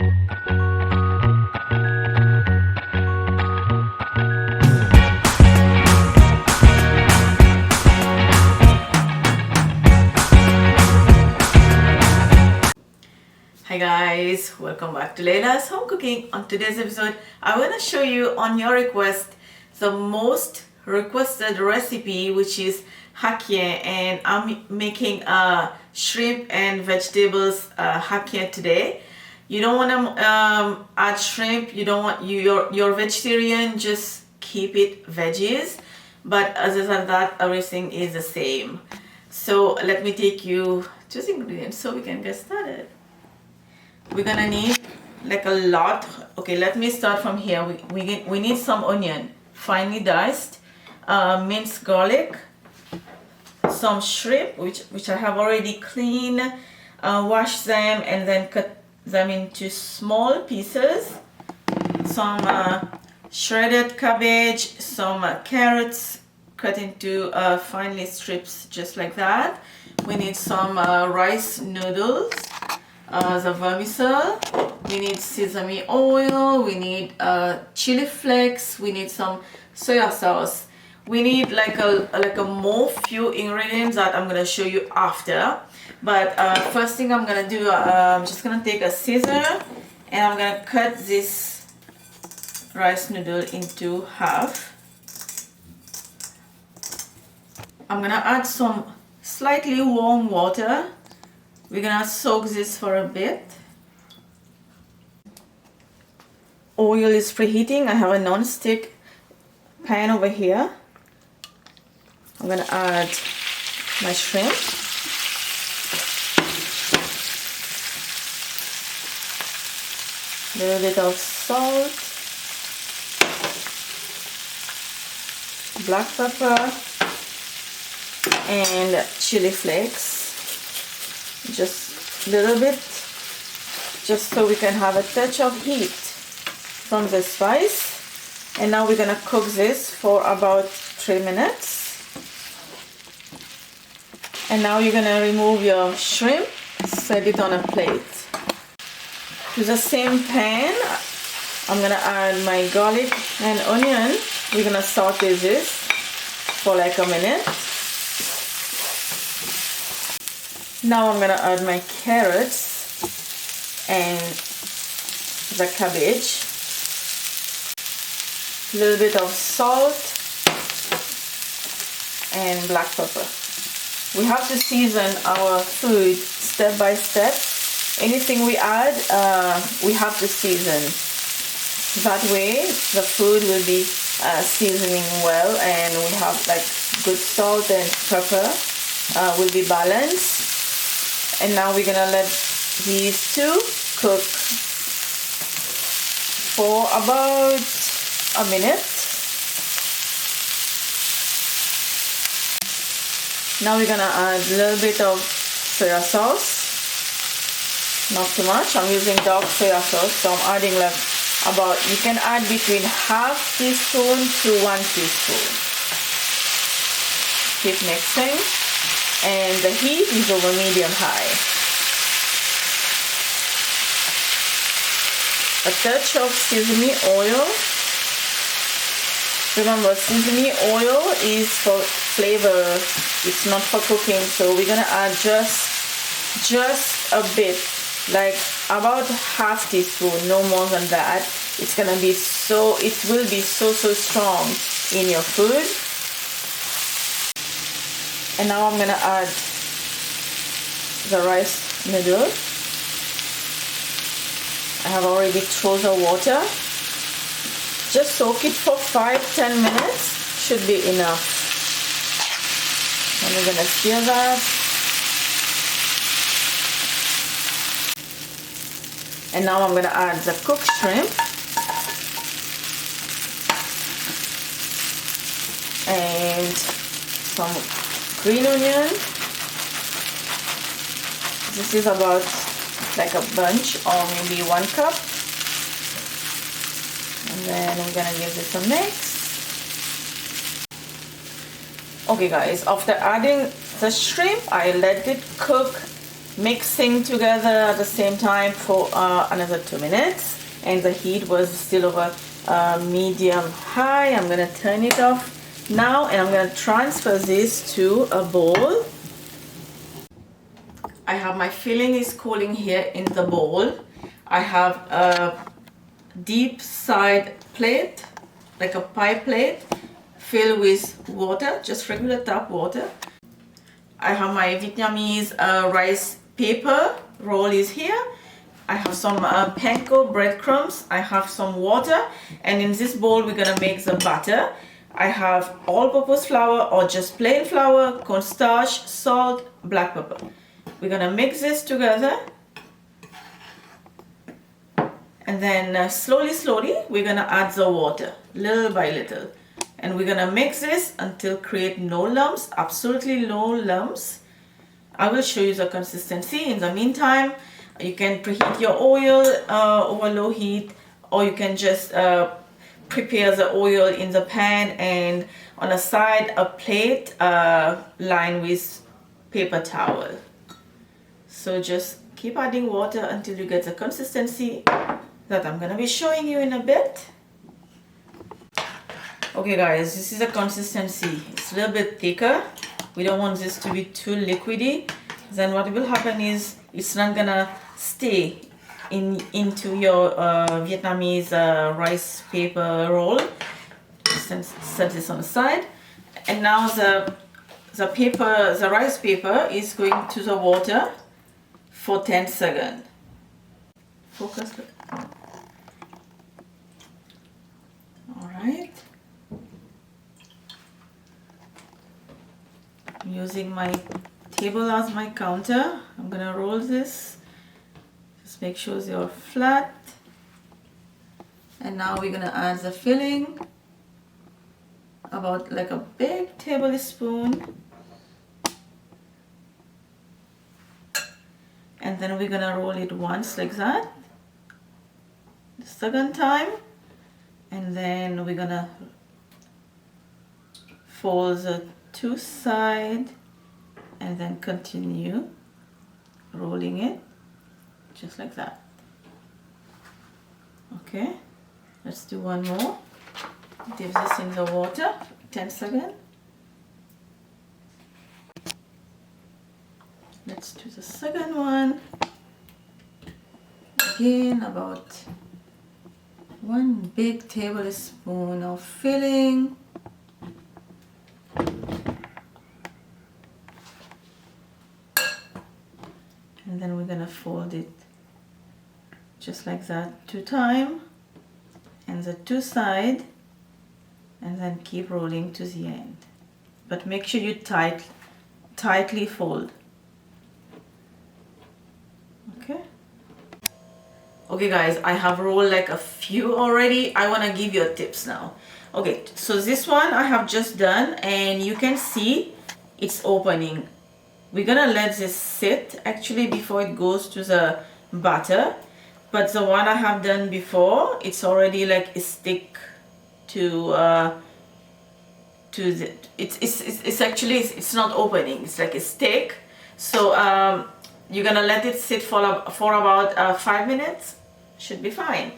Hi guys, welcome back to Laila's Home Cooking. On today's episode, I want to show you on your request the most requested recipe, which is Hakkien, and I'm making a shrimp and vegetables Hakkien today. You don't want to add shrimp, you don't want you're vegetarian, just keep it veggies, but other than that everything is the same. So let me take you to the ingredients so we can get started. We're gonna need like a lot. Okay, let me start from here. We need some onion, finely diced, minced garlic, some shrimp, which I have already cleaned, washed them, and then cut them into small pieces. Some shredded cabbage, some carrots cut into finely strips, just like that. We need some rice noodles. The vermicelli, we need sesame oil, we need chili flakes, we need some soya sauce. We need like a more few ingredients that I'm gonna show you after. But first thing I'm gonna do, I'm just gonna take a scissor and I'm gonna cut this rice noodle into half. I'm gonna add some slightly warm water. We're gonna soak this for a bit. Oil is preheating. I have a non-stick pan over here. I'm gonna add my shrimp. A little bit of salt, black pepper, and chili flakes. Just a little bit, just so we can have a touch of heat from the spice. And now we're gonna cook this for about 3 minutes. And now you're gonna remove your shrimp, set it on a plate. To the same pan, I'm gonna add my garlic and onion. We're gonna saute this for like a minute. Now I'm gonna add my carrots and the cabbage, a little bit of salt and black pepper. We have to season our food step by step. Anything we add, we have to season. That way the food will be seasoning well, and we have like good salt and pepper will be balanced. And now we're gonna let these two cook for about a minute. Now we're gonna add a little bit of soya sauce. Not too much. I'm using dark soya sauce, so I'm adding like about, you can add between half teaspoon to 1 teaspoon. Keep mixing. And the heat is over medium-high. A touch of sesame oil. Remember, sesame oil is for flavor, it's not for cooking, so we're gonna add just a bit, like about half teaspoon, no more than that. It's gonna be so, it will be so strong in your food. And now I'm gonna add the rice noodle. I have already thrown the water. Just soak it for 5-10 minutes, should be enough. And we're gonna stir that. And now I'm gonna add the cooked shrimp. And some green onion. This is about like a bunch, or maybe 1 cup. And then we're gonna give this a mix. Okay guys, after adding the shrimp, I let it cook mixing together at the same time for another 2 minutes, and the heat was still over medium high. I'm gonna turn it off now, and I'm gonna transfer this to a bowl. I have my filling is cooling here in the bowl. I have a deep side plate, like a pie plate, filled with water, just regular tap water. I have my Vietnamese rice paper roll is here. I have some Panko breadcrumbs. I have some water, and in this bowl we're gonna make the batter. I have all-purpose flour or just plain flour, cornstarch, salt, black pepper. We're gonna mix this together, and then slowly we're gonna add the water little by little, and we're gonna mix this until create no lumps, absolutely no lumps. I will show you the consistency. In the meantime, you can preheat your oil over low heat, or you can just prepare the oil in the pan, and on the side a plate lined with paper towel. So just keep adding water until you get the consistency that I'm gonna be showing you in a bit. Okay guys, this is the consistency. It's a little bit thicker. We don't want this to be too liquidy. Then what will happen is it's not gonna stay into your Vietnamese rice paper roll. Set this on the side, and now the rice paper is going to the water for 10 seconds. Focus. All right. I'm using my table as my counter. I'm gonna roll this. Just make sure they're flat. And now we're gonna add the filling, about like a big tablespoon. And then we're gonna roll it once like that, the second time, and then we're gonna fold the two sides and then continue rolling it just like that. Okay, let's do one more. Dip this in the water, 10 seconds. Let's do the second one. Again, about 1 big tablespoon of filling. And then we're gonna fold it just like that 2 times, and the 2 sides, and then keep rolling to the end. But make sure you tightly fold. Okay guys, I have rolled like a few already. I want to give you a tips now. Okay, so this one I have just done, and you can see it's opening. We're gonna let this sit actually before it goes to the batter. But the one I have done before, it's already like a stick to the, it's actually, it's not opening, it's like a stick. So you're gonna let it sit for about 5 minutes. Should be fine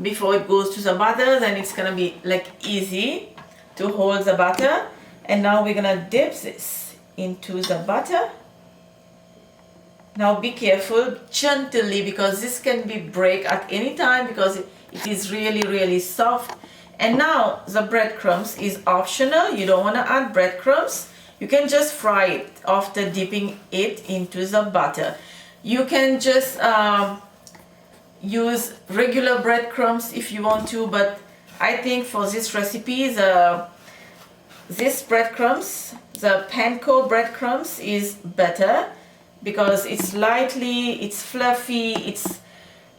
before it goes to the butter. Then it's gonna be like easy to hold the butter. And now we're gonna dip this into the butter. Now be careful, gently, because this can be break at any time because it is really soft. And now the breadcrumbs is optional. You don't want to add breadcrumbs. You can just fry it after dipping it into the butter. You can just use regular breadcrumbs if you want to, but I think for this recipe this breadcrumbs, the Panko breadcrumbs, is better because it's lightly, it's fluffy,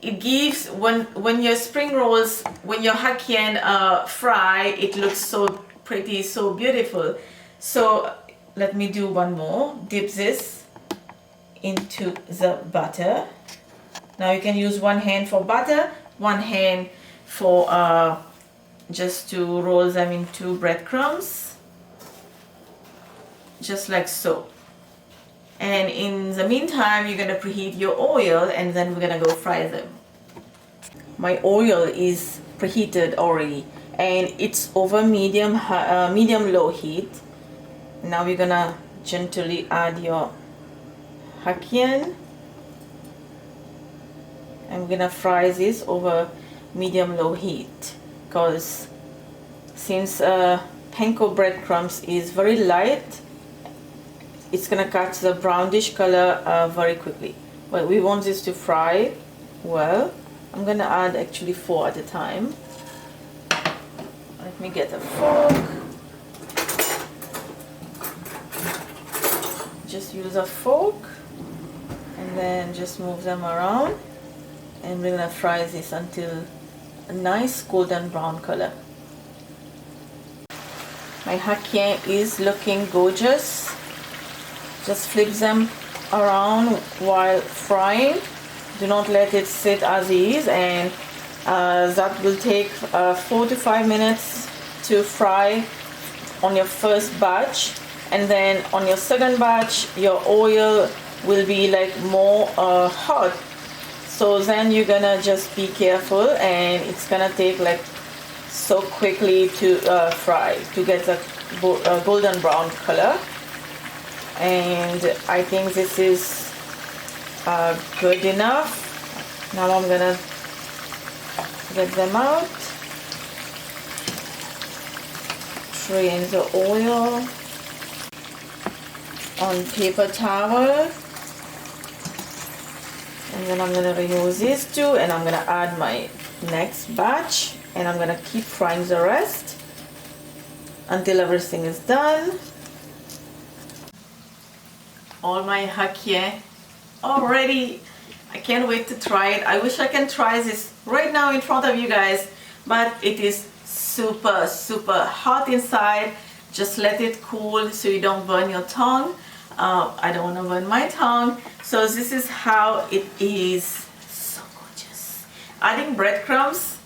it gives, when your spring rolls, when your Hakkien fry, it looks so pretty, so beautiful. So let me do one more. Dip this into the butter. Now you can use one hand for butter, one hand for just to roll them into breadcrumbs, just like so. And in the meantime, you're gonna preheat your oil, and then we're gonna go fry them. My oil is preheated already, and it's over medium low heat. Now we're gonna gently add your Hakkien, and we're gonna fry this over medium low heat, because since Panko breadcrumbs is very light, it's gonna catch the brownish color very quickly. But we want this to fry well. I'm gonna add actually 4 at a time. Let me get a fork. Just use a fork and then just move them around, and we're gonna fry this until a nice golden brown color. My Hakkien is looking gorgeous. Just flip them around while frying. Do not let it sit as is, and that will take 4 to 5 minutes to fry on your first batch, and then on your second batch your oil will be like more hot, so then you're gonna just be careful, and it's gonna take like so quickly to fry to get the golden brown color. And I think this is good enough. Now I'm gonna get them out, drain the oil on paper towel, and then I'm gonna reuse these two, and I'm gonna add my next batch, and I'm gonna keep frying the rest until everything is done. All my Hakkien already. I can't wait to try it. I wish I can try this right now in front of you guys, but it is super hot inside. Just let it cool so you don't burn your tongue. I don't want to burn my tongue. So this is how it is. So gorgeous. Adding breadcrumbs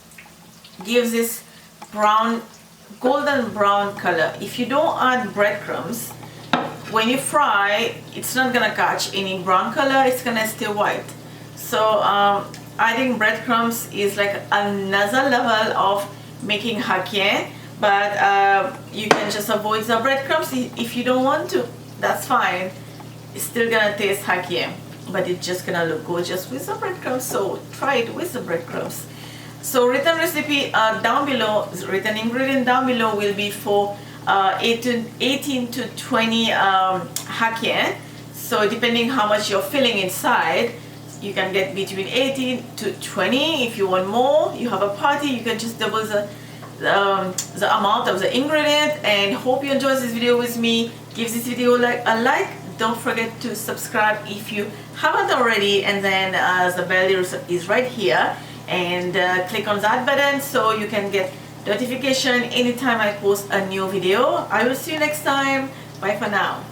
gives this brown, golden brown color. If you don't add breadcrumbs, when you fry, it's not gonna catch any brown color, it's gonna stay white. So adding breadcrumbs is like another level of making Hakkien, but you can just avoid the breadcrumbs if you don't want to. That's fine. It's still gonna taste Hakkien, but it's just gonna look gorgeous with the breadcrumbs. So try it with the breadcrumbs. So written recipe down below, written ingredient down below will be for 18 to 20 Hakkien. So depending how much you're filling inside, you can get between 18 to 20. If you want more, you have a party, you can just double the amount of the ingredient. And hope you enjoyed this video with me. Give this video a like. Don't forget to subscribe if you haven't already, and then the bell is right here, and click on that button so you can get notification anytime I post a new video. I will see you next time. Bye for now.